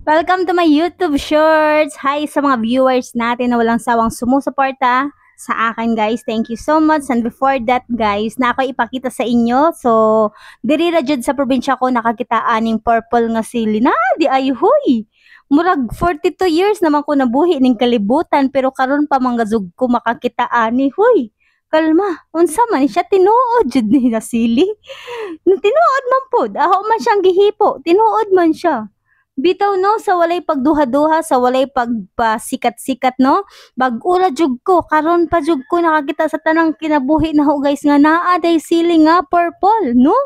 Welcome to my YouTube Shorts! Hi sa mga viewers natin na walang sawang sumusuporta sa akin, guys. Thank you so much. And before that, guys, na ako ipakita sa inyo. So, diri ra jud sa probinsya ko nakakita aning purple nga sili. Na, di ay huy! Murag 42 years naman ko nabuhi ning kalibutan pero karon pa manggazug ko makakita ani. Huy! Kalma, unsa man siya tinuod jud ni na sili. Tinuod man pod. Aho man siyang gihipo. Tinuod man siya. Bitaw no, sa walay pagduha-duha, sa walay pagpasikat-sikat no. Bag-ura jud ko, karon pa jud ko nakakita sa tanang kinabuhi na ho guys nga naa day sili nga purple no.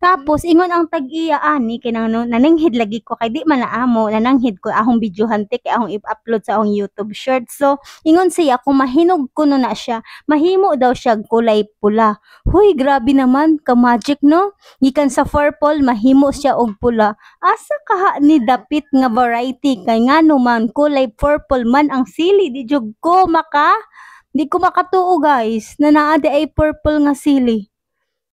Tapos ingon ang tag-iya ani kay nang nananghid lagi ko kay di man naamo nananghid ko ahong videohan te kay ahong i-upload sa ahong YouTube short. So ingon siya kung mahinog ko no na siya, mahimo daw siya kulay pula. Hoy, grabe naman ka magic no. Gikan sa purple mahimo siya og pula. Asa kaha ni dapit nga variety kay ngano man kulay purple man ang sili di jud ko di ko makatuo guys na naa di ay purple nga sili.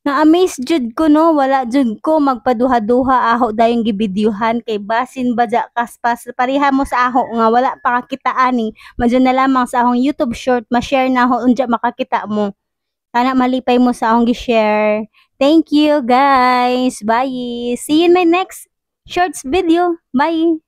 Na-amaze jud ko no, wala jud ko magpaduha-duha aho dayong gibidyuhan kay basin badya kaspas pareha mo sa aho nga wala pa kakita ani. Madyo na lamang sa ahong YouTube short ma-share na ho unja makakita mo. Kana malipay mo sa akong gi-share. Thank you guys. Bye. See you in my next shorts video. Bye.